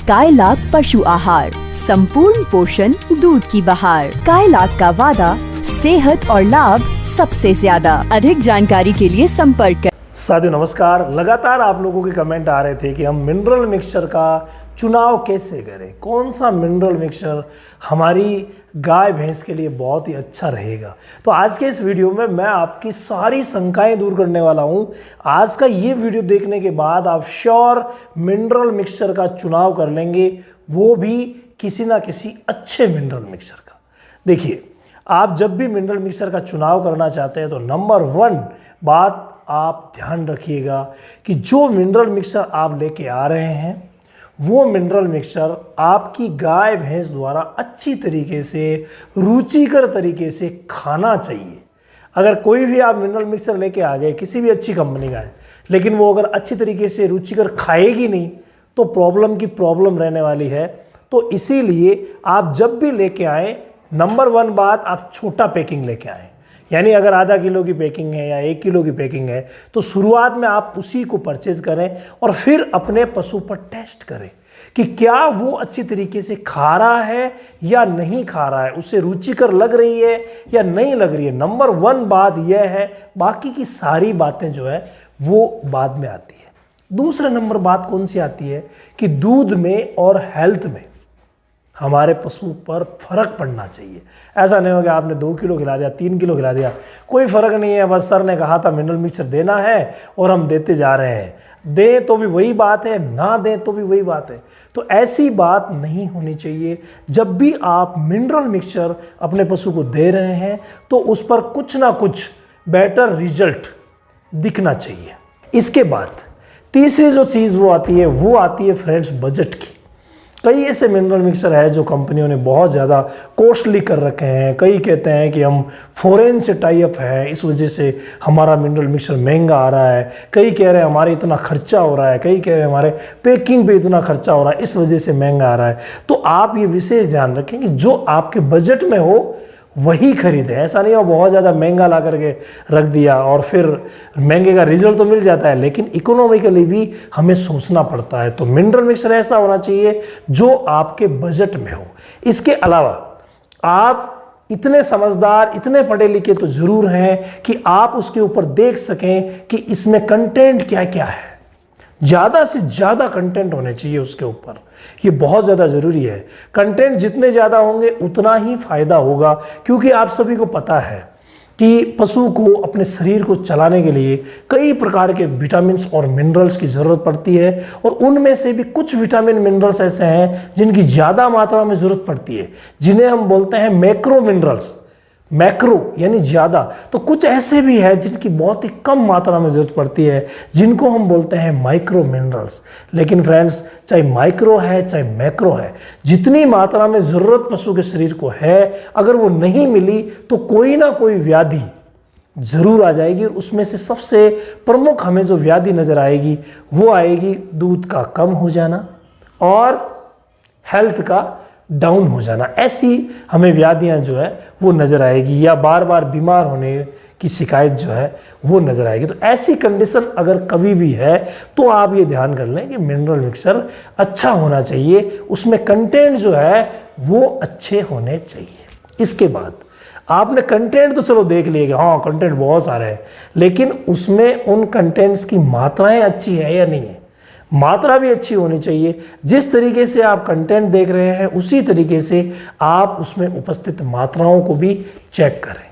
Skylark पशु आहार, संपूर्ण पोषण दूध की बहार। स्काईलार्क का वादा, सेहत और लाभ सबसे ज्यादा। अधिक जानकारी के लिए संपर्क करें। साथियों नमस्कार। लगातार आप लोगों के कमेंट आ रहे थे कि हम मिनरल मिक्सचर का चुनाव कैसे करें, कौन सा मिनरल मिक्सचर हमारी गाय भैंस के लिए बहुत ही अच्छा रहेगा। तो आज के इस वीडियो में मैं आपकी सारी शंकाएं दूर करने वाला हूं। आज का ये वीडियो देखने के बाद आप श्योर मिनरल मिक्सचर का चुनाव कर लेंगे, वो भी किसी ना किसी अच्छे मिनरल मिक्सचर का। देखिए, आप जब भी मिनरल मिक्सचर का चुनाव करना चाहते हैं तो नंबर 1 बात आप ध्यान रखिएगा कि जो मिनरल मिक्सचर आप लेके आ रहे हैं वो मिनरल मिक्सचर आपकी गाय भैंस द्वारा अच्छी तरीके से, रुचिकर तरीके से खाना चाहिए। अगर कोई भी आप मिनरल मिक्सचर लेके आ गए किसी भी अच्छी कंपनी का है, लेकिन वो अगर अच्छी तरीके से रुचिकर खाएगी नहीं तो प्रॉब्लम की प्रॉब्लम रहने वाली है। तो इसीलिए आप जब भी लेके आए, नंबर 1 बात, आप छोटा पैकिंग लेके आए। यानी अगर आधा किलो की पैकिंग है या 1 किलो की पैकिंग है तो शुरुआत में आप उसी को परचेज करें और फिर अपने पशु पर टेस्ट करें कि क्या वो अच्छी तरीके से खा रहा है या नहीं खा रहा है, उसे रुचिकर लग रही है या नहीं लग रही है। नंबर 1 बात यह है, बाकी की सारी बातें जो है वो बाद में आती है। दूसरा नंबर बात कौन सी आती है कि दूध में और हेल्थ में हमारे पशु पर फर्क पड़ना चाहिए। ऐसा नहीं हो कि आपने 2 किलो खिला दिया, 3 किलो खिला दिया, कोई फर्क नहीं है, बस सर ने कहा था मिनरल मिक्सचर देना है और हम देते जा रहे हैं। दें तो भी वही बात है, ना दें तो भी वही बात है। तो ऐसी बात नहीं होनी चाहिए। जब भी आप मिनरल मिक्सचर अपने पशु को दे रहे हैं तो उस पर कुछ ना कुछ बेटर रिजल्ट दिखना चाहिए। इसके बाद तीसरी जो चीज़ वो आती है फ्रेंड्स बजट की। कई ऐसे मिनरल मिक्सचर है जो कंपनियों ने बहुत ज़्यादा कॉस्टली कर रखे हैं। कई कहते हैं कि हम फॉरेन से टाई अप है, इस वजह से हमारा मिनरल मिक्सचर महंगा आ रहा है। कई कह रहे हैं हमारे इतना खर्चा हो रहा है, कई कह रहे हैं हमारे पैकिंग पे इतना खर्चा हो रहा है, इस वजह से महंगा आ रहा है। तो आप ये विशेष ध्यान रखें कि जो आपके बजट में हो वही खरीदें। ऐसा नहीं हो बहुत ज़्यादा महंगा ला करके रख दिया और फिर महंगे का रिजल्ट तो मिल जाता है, लेकिन इकोनॉमिकली भी हमें सोचना पड़ता है। तो मिनरल मिक्सचर ऐसा होना चाहिए जो आपके बजट में हो। इसके अलावा आप इतने समझदार, इतने पढ़े लिखे तो ज़रूर हैं कि आप उसके ऊपर देख सकें कि इसमें कंटेंट क्या क्या है। ज़्यादा से ज़्यादा कंटेंट होने चाहिए उसके ऊपर, ये बहुत ज़्यादा ज़रूरी है। कंटेंट जितने ज़्यादा होंगे उतना ही फ़ायदा होगा, क्योंकि आप सभी को पता है कि पशु को अपने शरीर को चलाने के लिए कई प्रकार के विटामिन्स और मिनरल्स की ज़रूरत पड़ती है, और उनमें से भी कुछ विटामिन मिनरल्स ऐसे हैं जिनकी ज़्यादा मात्रा में ज़रूरत पड़ती है, जिन्हें हम बोलते हैं मैक्रो मिनरल्स। मैक्रो यानी ज़्यादा। तो कुछ ऐसे भी है जिनकी बहुत ही कम मात्रा में ज़रूरत पड़ती है, जिनको हम बोलते हैं माइक्रो मिनरल्स। लेकिन फ्रेंड्स, चाहे माइक्रो है चाहे मैक्रो है, जितनी मात्रा में ज़रूरत पशु के शरीर को है, अगर वो नहीं मिली तो कोई ना कोई व्याधि ज़रूर आ जाएगी। और उसमें से सबसे प्रमुख हमें जो व्याधि नज़र आएगी वो आएगी दूध का कम हो जाना और हेल्थ का डाउन हो जाना। ऐसी हमें व्याधियां जो है वो नज़र आएगी, या बार बार बीमार होने की शिकायत जो है वो नज़र आएगी। तो ऐसी कंडीशन अगर कभी भी है तो आप ये ध्यान कर लें कि मिनरल मिक्सचर अच्छा होना चाहिए, उसमें कंटेंट जो है वो अच्छे होने चाहिए। इसके बाद आपने कंटेंट तो चलो देख लिए कि हाँ कंटेंट बहुत सारे हैं, लेकिन उसमें उन कंटेंट्स की मात्राएं अच्छी है या नहीं है। मात्रा भी अच्छी होनी चाहिए। जिस तरीके से आप कंटेंट देख रहे हैं उसी तरीके से आप उसमें उपस्थित मात्राओं को भी चेक करें।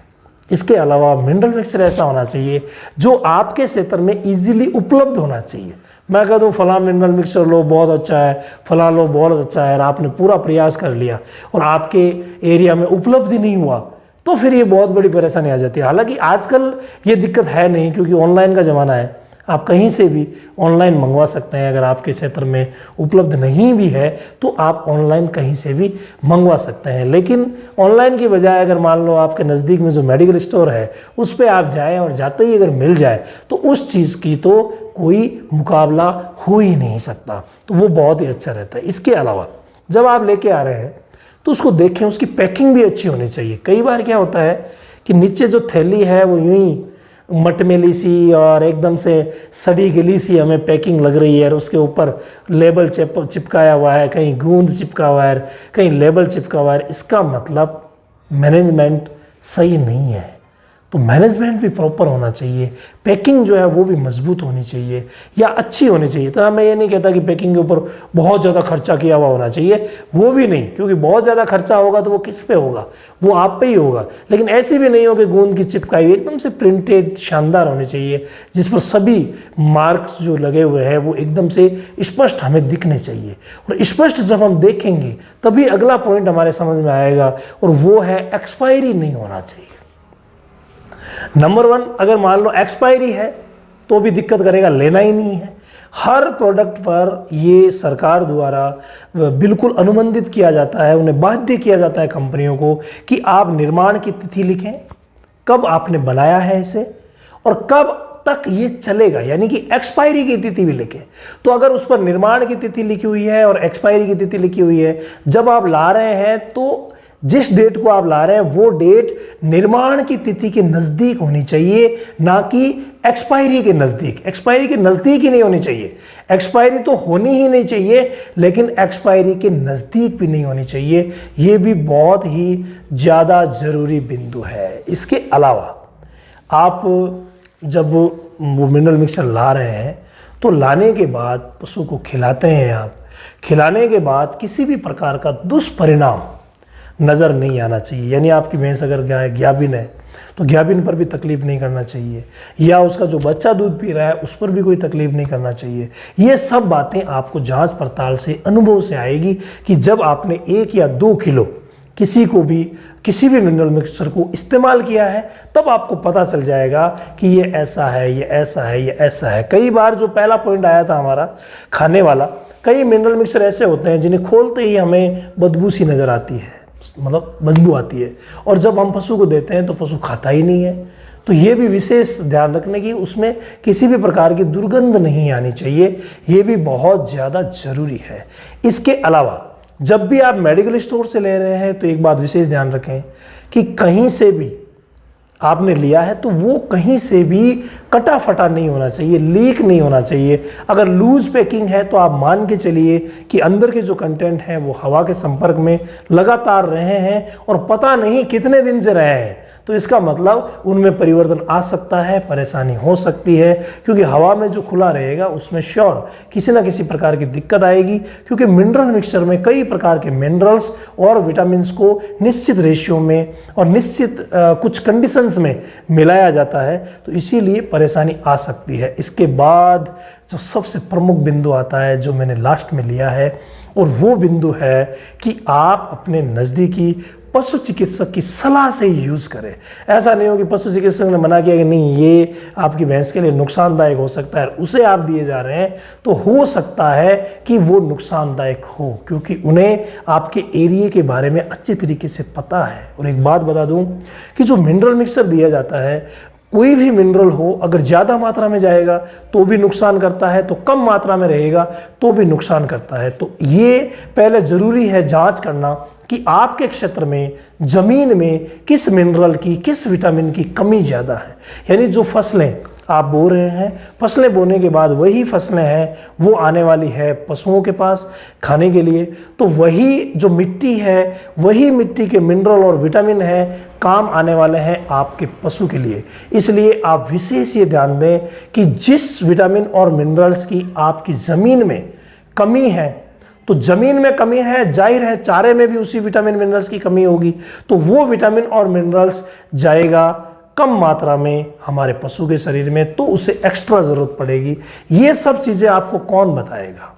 इसके अलावा मिनरल मिक्सचर ऐसा होना चाहिए जो आपके क्षेत्र में इजीली उपलब्ध होना चाहिए। मैं कह दूँ फलां मिनरल मिक्सचर लो बहुत अच्छा है, फलां लो बहुत अच्छा है, और आपने पूरा प्रयास कर लिया और आपके एरिया में उपलब्ध ही नहीं हुआ, तो फिर ये बहुत बड़ी परेशानी आ जाती है। हालांकि आजकल ये दिक्कत है नहीं, क्योंकि ऑनलाइन का ज़माना है, आप कहीं से भी ऑनलाइन मंगवा सकते हैं। अगर आपके क्षेत्र में उपलब्ध नहीं भी है तो आप ऑनलाइन कहीं से भी मंगवा सकते हैं। लेकिन ऑनलाइन की बजाय अगर मान लो आपके नज़दीक में जो मेडिकल स्टोर है उस पर आप जाएं और जाते ही अगर मिल जाए तो उस चीज़ की तो कोई मुकाबला हो ही नहीं सकता, तो वो बहुत ही अच्छा रहता है। इसके अलावा जब आप लेके आ रहे हैं तो उसको देखें, उसकी पैकिंग भी अच्छी होनी चाहिए। कई बार क्या होता है कि नीचे जो थैली है वो यूं ही मटमेली सी और एकदम से सड़ी गली सी हमें पैकिंग लग रही है और उसके ऊपर लेबल चिपकाया हुआ है, कहीं गूंद चिपका हुआ है, कहीं लेबल चिपका हुआ है, इसका मतलब मैनेजमेंट सही नहीं है। तो मैनेजमेंट भी प्रॉपर होना चाहिए, पैकिंग जो है वो भी मजबूत होनी चाहिए या अच्छी होनी चाहिए। तो मैं ये नहीं कहता कि पैकिंग के ऊपर बहुत ज़्यादा खर्चा किया हुआ होना चाहिए, वो भी नहीं, क्योंकि बहुत ज़्यादा खर्चा होगा तो वो किस पे होगा, वो आप पे ही होगा। लेकिन ऐसी भी नहीं हो कि गूंद की चिपकाई हुई, एकदम से प्रिंटेड शानदार होनी चाहिए, जिस पर सभी मार्क्स जो लगे हुए हैं वो एकदम से स्पष्ट हमें दिखने चाहिए। और स्पष्ट जब हम देखेंगे तभी अगला पॉइंट हमारे समझ में आएगा, और वो है एक्सपायरी नहीं होना चाहिए। नंबर 1, अगर मान लो एक्सपायरी है तो भी दिक्कत करेगा, लेना ही नहीं है। हर प्रोडक्ट पर ये सरकार द्वारा बिल्कुल अनुबंधित किया जाता है, उन्हें बाध्य किया जाता है कंपनियों को कि आप निर्माण की तिथि लिखें, कब आपने बनाया है इसे और कब तक ये चलेगा, यानी कि एक्सपायरी की तिथि भी लिखें। तो अगर उस पर निर्माण की तिथि लिखी हुई है और एक्सपायरी की तिथि लिखी हुई है, जब आप ला रहे हैं तो जिस डेट को आप ला रहे हैं वो डेट निर्माण की तिथि के नज़दीक होनी चाहिए, ना कि एक्सपायरी के नज़दीक। एक्सपायरी के नज़दीक ही नहीं होनी चाहिए, एक्सपायरी तो होनी ही नहीं चाहिए, लेकिन एक्सपायरी के नज़दीक भी नहीं होनी चाहिए। ये भी बहुत ही ज़्यादा ज़रूरी बिंदु है। इसके अलावा आप जब वो मिनरल मिक्सचर ला रहे हैं तो लाने के बाद पशु को खिलाते हैं आप, खिलाने के बाद किसी भी प्रकार का दुष्परिणाम नज़र नहीं आना चाहिए। यानी आपकी भैंस अगर गाय ग्याबिन है तो ग्याबिन पर भी तकलीफ नहीं करना चाहिए, या उसका जो बच्चा दूध पी रहा है उस पर भी कोई तकलीफ नहीं करना चाहिए। ये सब बातें आपको जांच पड़ताल से, अनुभव से आएगी कि जब आपने 1 या 2 किलो किसी भी मिनरल मिक्सचर को इस्तेमाल किया है, तब आपको पता चल जाएगा कि ये ऐसा है, ये ऐसा है, ये ऐसा है। कई बार जो पहला पॉइंट आया था हमारा खाने वाला, कई मिनरल मिक्सचर ऐसे होते हैं जिन्हें खोलते ही हमें बदबू सी नज़र आती है, मतलब बदबू आती है, और जब हम पशु को देते हैं तो पशु खाता ही नहीं है। तो ये भी विशेष ध्यान रखने की, उसमें किसी भी प्रकार की दुर्गंध नहीं आनी चाहिए, ये भी बहुत ज़्यादा ज़रूरी है। इसके अलावा जब भी आप मेडिकल स्टोर से ले रहे हैं तो एक बात विशेष ध्यान रखें कि कहीं से भी आपने लिया है तो वो कहीं से भी कटा फटा नहीं होना चाहिए, लीक नहीं होना चाहिए। अगर लूज पैकिंग है तो आप मान के चलिए कि अंदर के जो कंटेंट हैं वो हवा के संपर्क में लगातार रहे हैं और पता नहीं कितने दिन से रहे हैं, तो इसका मतलब उनमें परिवर्तन आ सकता है, परेशानी हो सकती है, क्योंकि हवा में जो खुला रहेगा उसमें श्योर किसी ना किसी प्रकार की दिक्कत आएगी, क्योंकि मिनरल मिक्सचर में कई प्रकार के मिनरल्स और विटामिन्स को निश्चित रेशियो में और निश्चित कुछ कंडीशंस में मिलाया जाता है, तो इसीलिए परेशानी आ सकती है। इसके बाद जो सबसे प्रमुख बिंदु आता है जो मैंने लास्ट में लिया है, और वो बिंदु है कि आप अपने नज़दीकी पशु चिकित्सक की सलाह से ही यूज़ करें। ऐसा नहीं हो कि पशु चिकित्सक ने मना किया कि नहीं ये आपकी भैंस के लिए नुकसानदायक हो सकता है, उसे आप दिए जा रहे हैं, तो हो सकता है कि वो नुकसानदायक हो, क्योंकि उन्हें आपके एरिया के बारे में अच्छे तरीके से पता है। और एक बात बता दूं कि जो मिनरल मिक्सचर दिया जाता है, कोई भी मिनरल हो, अगर ज़्यादा मात्रा में जाएगा तो भी नुकसान करता है, तो कम मात्रा में रहेगा तो भी नुकसान करता है। तो ये पहले ज़रूरी है जांच करना कि आपके क्षेत्र में ज़मीन में किस मिनरल की, किस विटामिन की कमी ज़्यादा है। यानी जो फसलें आप बो रहे हैं, फसलें बोने के बाद वही फसलें हैं वो आने वाली है पशुओं के पास खाने के लिए, तो वही जो मिट्टी है, वही मिट्टी के मिनरल और विटामिन है काम आने वाले हैं आपके पशु के लिए। इसलिए आप विशेष ये ध्यान दें कि जिस विटामिन और मिनरल्स की आपकी ज़मीन में कमी है, तो ज़मीन में कमी है, जाहिर है चारे में भी उसी विटामिन मिनरल्स की कमी होगी, तो वो विटामिन और मिनरल्स जाएगा कम मात्रा में हमारे पशु के शरीर में, तो उसे एक्स्ट्रा ज़रूरत पड़ेगी। ये सब चीज़ें आपको कौन बताएगा?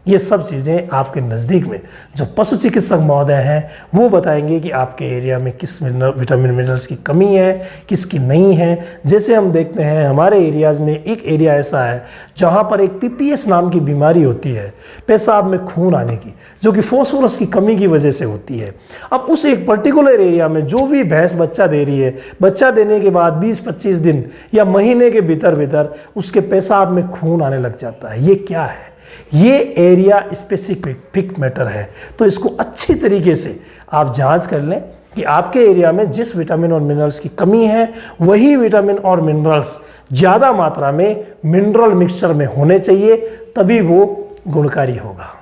ये सब चीज़ें आपके नज़दीक में जो पशु चिकित्सक महोदय हैं वो बताएंगे कि आपके एरिया में किस विटामिन मिनरल्स की कमी है, किसकी नहीं है। जैसे हम देखते हैं हमारे एरियाज़ में एक एरिया ऐसा है जहाँ पर एक PPS नाम की बीमारी होती है, पेशाब में खून आने की, जो कि फॉस्फोरस की कमी की वजह से होती है। अब उस एक पर्टिकुलर एरिया में जो भी भैंस बच्चा दे रही है, बच्चा देने के बाद 20-25 दिन या महीने के भीतर उसके पेशाब में खून आने लग जाता है। ये क्या है? ये एरिया स्पेसिफिक मैटर है, तो इसको अच्छी तरीके से आप जांच कर लें कि आपके एरिया में जिस विटामिन और मिनरल्स की कमी है वही विटामिन और मिनरल्स ज़्यादा मात्रा में मिनरल मिक्सचर में होने चाहिए, तभी वो गुणकारी होगा।